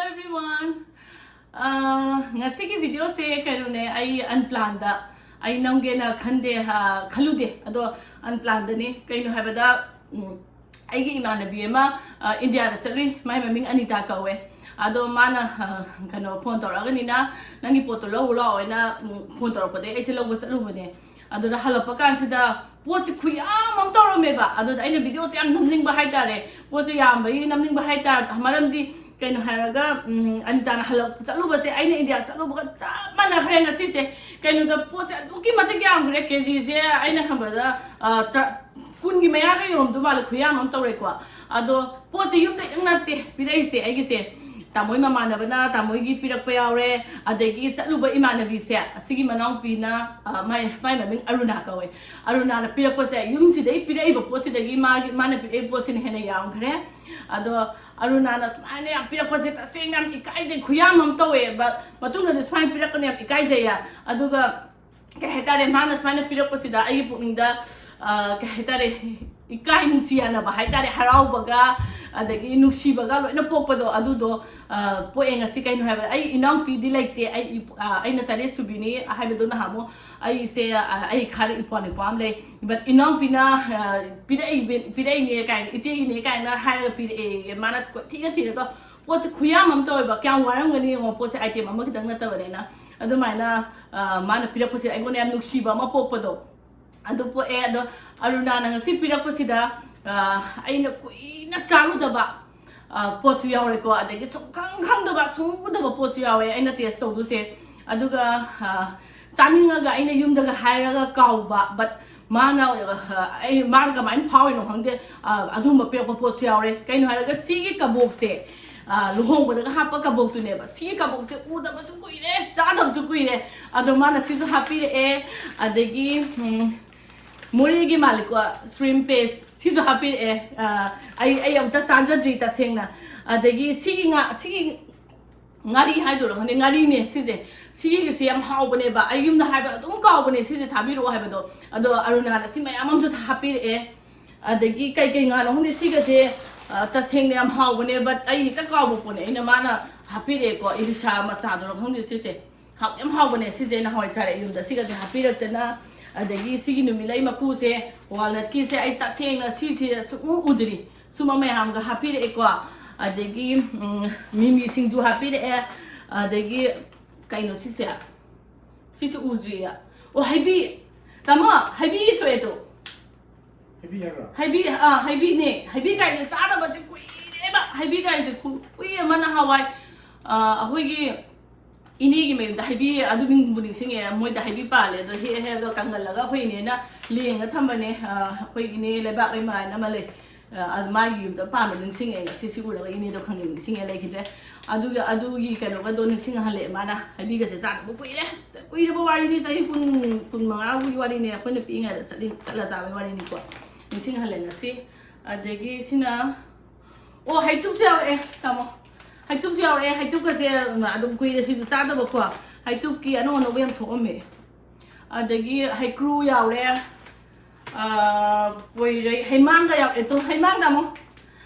everyone. Ngasi ki video se karune ai unplanned da ai namge na khande ha khalude ado unplanned ni kaino habada ai gi imanabi ma India da chalui mai maming Anita kawe ado mana kano phone toraga ni na nangi poto lo lo na phone torapade ai se lo chalu bane ado da halapa kan sida posi khuya mam toro meba ado aina video se am namning ba hai tare posi yam bai namning ba hai tar hamaram di kaino haraga Anita na halap chalu ba se aina India chalu ba cha mana khre na si se kaino da posi aduki mate kyam gre kg se aina hambada kungi maya ga yom du bal khuya mam tore kwa ado posi yum de ngate pirai se ai gi se tamoi mama na bana tamoi gi pirak pa yaure adegi chatluba imanabi se asigi manau pina mai maming Aruna kawe Aruna na pirak pa se yum si dei pirai ba posi degi ma mana pirai posi ne hena yaung khre ado Aruna na smane pirak pa se ta singam ikai je khuyam mam towe ba matung na smane pirak ne ikai je ya aduga ka hetare mana smane pirak pa si da ai pukning da ka hetare ikai nungsiana ba haitare harau baga adagi nuksi baga loina pokpado adudo poeng asi kaino haba ai inang pi di like te ai na tare subini haibado na hamo ai se ai khare ipone pam le but inang pina pidai ne kai ichi ne kai na hai pi mana thiga thiga ko pos khuyam am toy ba kyang warang ngani ngo pos item am kidang na tawale na adu maina mana pira pos ai ngone am nuksi ba ma pokpado adu po ado Aruna na ngasi pirak pa sida ay na kuina chalu daba pochi yaure ko adagi so khang daba chu daba pochi yawe ay na test to du se aduga chaninga ga ay na yum daga hairaga kauba but mana ay man ga main phaw no hangde aduma pirak pa pochi yaure kaino hairaga sigi kabok se luhong ba daga hapa kabok tu ne ba sigi kabok se u daba su kuire cha daba su kuire adu mana si su happy e adagi Muri gi malikwa shrimp paste siso happy ai am ta sanja ji ta sengna adagi sigi ngari haido ro ngari ne sije sigi gi am hau bane ba ai yum da hai ba dum ka bane sije thabi ro hai ba do ado Aruna na si mayam am ju happy adagi kai nga no hone siga je ta seng ne am hau bane ba ai ta ka bu pone ina mana happy ko irisha ma sa do ro hone sije am hau bane sije na hoi chare yum da siga je happy rakte na adagi sigi numilai maku se walnut ki se ai ta seng na si su udri suma mai ham ga happy re ko adagi mimi singju happy re adagi kaino si se si chu udri ya o haibi tama haibi to eto haibi ya haibi ne haibi kai ne sa da ba si kui re ba haibi kai se kui mana hawai ahoi gi ini gi me da haibi adu ning buni singe moi da haibi pa le do he ga kangal laga hoi ne na leng ga thambane hoi ne le ba kai mai na male ma gi da pa me ning singe si ura ga ini do khang ning singe le khide adu gi ka no ga do ning singe hale mana haibi ga se sa bu pui le bo wari ni sai kun ma wi wari ne khoi ne pi nga sala sa wari ni ko ning singe hale nga si adegi sina o hai tu sia tamo Haitu siya ore haitu kasi adum kui resi sa da bakwa haitu ki ano no bem thome adagi hai crew ya ore poi rei haimang ga ya eto haimang da mo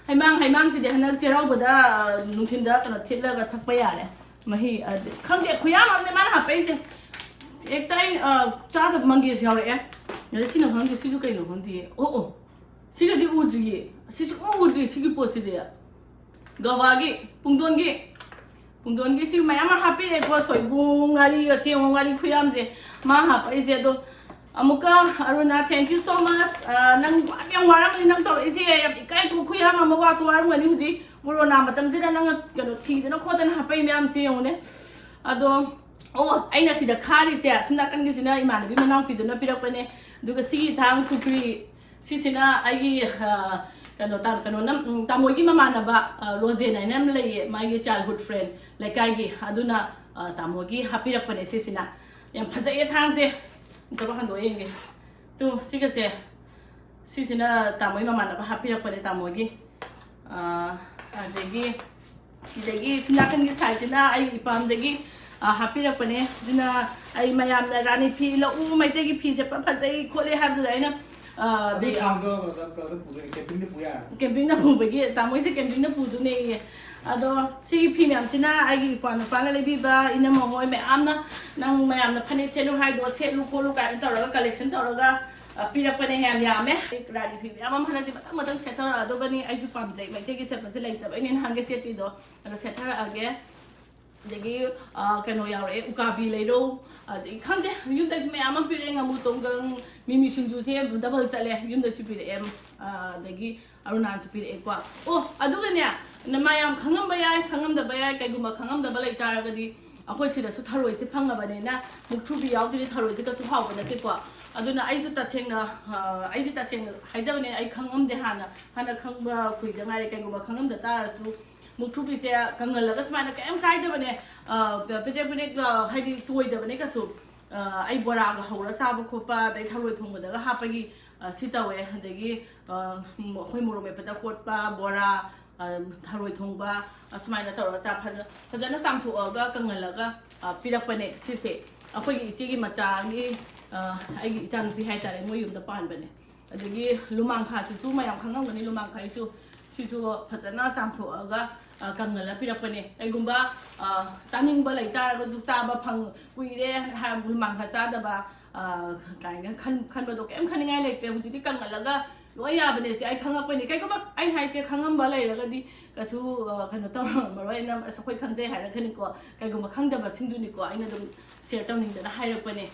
haimang si de hanak cherau bada nungthin da kana thitla ga thakpa ya re mahi khang de khuyam am ne man ha pe se ek tai cha da mangi siya ore ne si no khang si su kai no khang di o si ga di udri si su udri si gi posi de ya Gawagi, pungdon si mayama happy re ko soi bungali ga se ngali khuyam je ma ha pai se do amuka Aruna thank you so much nang yang waram ni nang to ise ya ikai ku khuyam ma wa so waram ni udi corona matam je nang ka no thi na khodan ha pai myam se yong ne ado aina si da khari se sina kan gi sina imanabi manang pi do na pirak pane duga si thang kupri si sina ai kano nam tamoi gi mama na ba Rose na nam le my childhood friend like kai gi aduna tamoi gi happy rak pane sina yam phaja ye thang se to ba han do yenge tu siga se sina tamoi mama na ba happy rak pane tamoi gi adegi sina kan gi sai sina ai ipam degi happy rak pane sina ai mayam na rani phi lo mai te gi phi se phaja khole ha du dai na camping camping na pu bagi tamoi se camping na pu du ne ado sigi phi myam sina agi pan pan la biba ina mo hoi me amna nang mayam na phani selu hai do selu ko lu ka tawra collection tawra pira pane ham yame radi phi amam hana di matang matang setter ado bani ai su pam dai mai te gi set lai ta bai nin hange set do ado setter age dagi kano yaure ukabi leido khangde yum da me amam pire ngamu tonggang mimi sinju che double sale yum da su pire em dagi arunan su pire kwa oh aduga ne na mayam khangam bayai khangam da bayai kai guma khangam da balai tar ga di akoi sida su tharoi se phanga bane na mukthru bi yaw di tharoi se ka su haw bane ke kwa aduna ai su ta sengna ai di ta seng haija bane ai khangam de hana khangba kui da ngai kai guma khangam da tar su mukthru bi se kangal la ga smana ka em kai da bane pete pete hai di toi da bane ka su ai bora ga hawra sa ba khopa dai tharoi thong da ga ha pa gi sitawe dagi hoi moro me pata kot pa bora tharoi thongba asmaina tawra cha phajana samthu aga kangalaga pirakpane sise akhoi gi ichi gi macha gi ai gi chan pi hai tare moi yum da pan bane adagi lumang kha su mayam khangam gani lumang khai su sisu phajana samthu aga kangala pirakpane ai gumba taning ba lai tar ga ju cha ba phang kuire ha lumang kha cha da ba kai ga khan ba do kem khan ngai le te hu ji kangalaga loi ya bane se ai khangak pe ni kai ko ba ai hai se khangam ba lai ra di ka su khano tor ma roi nam sa khoi khang je hai ra khani ko kai go ma khang da ba sing du ni ko ai na dum share taw ning da hai ra pe ne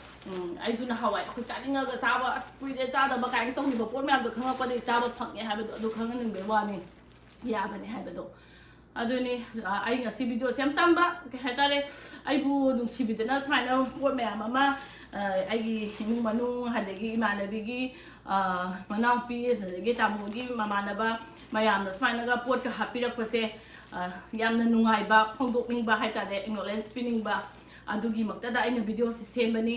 ai su na hawai khoi cha ning ga cha ba pui de cha da ba kai tong ni ba pot ma do khangak pa de cha ba phang ye hai ba do khang ning be wa ni ya bane hai ba do aduni ai nga si video sem samba ke ha tare ai bu dung si video na smai na pot me ama ai gi hing manu hadegi imanabi gi manau pi hadegi tamu gi mamanaba mayam na smai na ga pot ka hapirak pase yamna nungai ba phongdok ning ba hai ta de acknowledge spinning ba adugi makta da ina video si sembani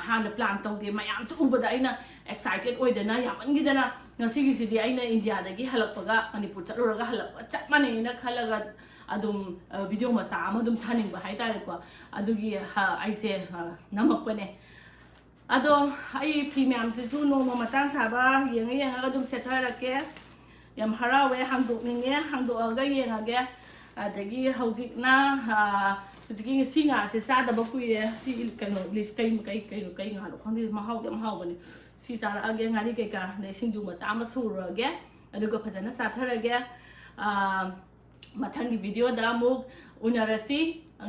hana plan tongge mayam chu ubada ina excited oidana yamangi dana ngasi gi sidi aina india dagi halakpaga manipur chaluraga halakpa chapmane ina khalaga adum video masa ama dum saning ba hai ta ko adugi aise namakpane ado ai premium se su no ma tang sa ba yeng yeng ga dum set ra ke yam harawe hangdok ninge hangdok ga yeng ga adagi hojik na hojiki singa se sa da ba kuire si kano list kai nga lo khandi ma haw yam haw bani si sa ra ge ngari ke ka ne singju ma cha ma su ra ge aduga phajana sa thara ge mathangi video da muk unarasi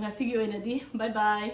ngasi gi oina di bye bye